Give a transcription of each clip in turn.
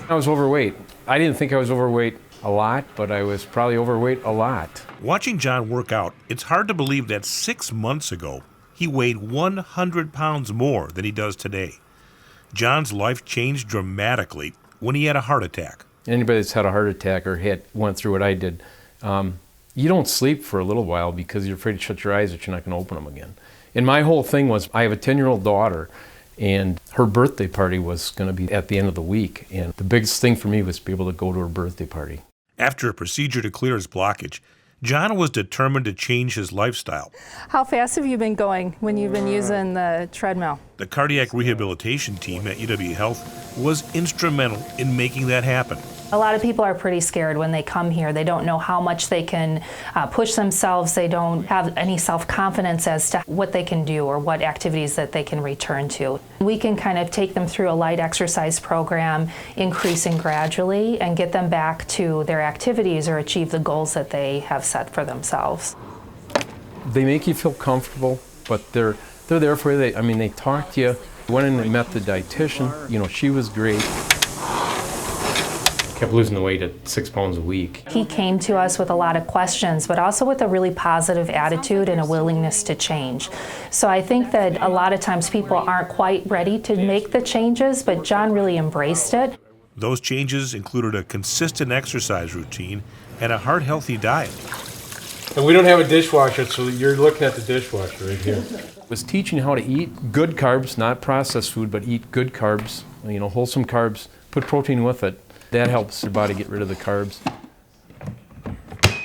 I was overweight. I didn't think I was overweight a lot, but I was probably overweight a lot. Watching John work out, it's hard to believe that 6 months ago, he weighed 100 pounds more than he does today. John's life changed dramatically when he had a heart attack. Anybody that's had a heart attack or went through what I did, you don't sleep for a little while because you're afraid to shut your eyes that you're not going to open them again. And my whole thing was, I have a 10-year-old daughter, and her birthday party was going to be at the end of the week. And the biggest thing for me was to be able to go to her birthday party. After a procedure to clear his blockage, John was determined to change his lifestyle. How fast have you been going when you've been using the treadmill? The cardiac rehabilitation team at UW Health was instrumental in making that happen. A lot of people are pretty scared when they come here. They don't know how much they can push themselves. They don't have any self-confidence as to what they can do or what activities that they can return to. We can kind of take them through a light exercise program, increasing gradually, and get them back to their activities or achieve the goals that they have set for themselves. They make you feel comfortable, but they're there for you. They talk to you. Went in and met the dietitian. She was great. Kept losing the weight at 6 pounds a week. He came to us with a lot of questions, but also with a really positive attitude and a willingness to change. So I think that a lot of times people aren't quite ready to make the changes, but John really embraced it. Those changes included a consistent exercise routine and a heart-healthy diet. And we don't have a dishwasher, so you're looking at the dishwasher right here. It was teaching how to eat good carbs, not processed food, but eat good carbs, wholesome carbs, put protein with it. That helps your body get rid of the carbs.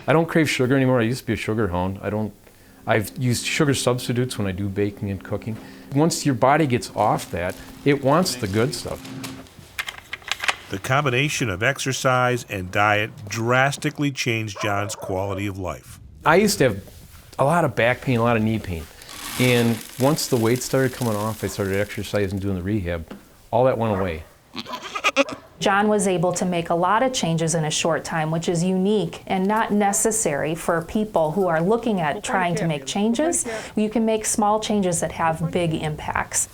I don't crave sugar anymore. I used to be a sugar hound. I've used sugar substitutes when I do baking and cooking. Once your body gets off that, it wants the good stuff. The combination of exercise and diet drastically changed John's quality of life. I used to have a lot of back pain, a lot of knee pain. And once the weight started coming off, I started exercising, doing the rehab, all that went away. John was able to make a lot of changes in a short time, which is unique and not necessary for people who are looking at trying to make changes. You can make small changes that have big impacts.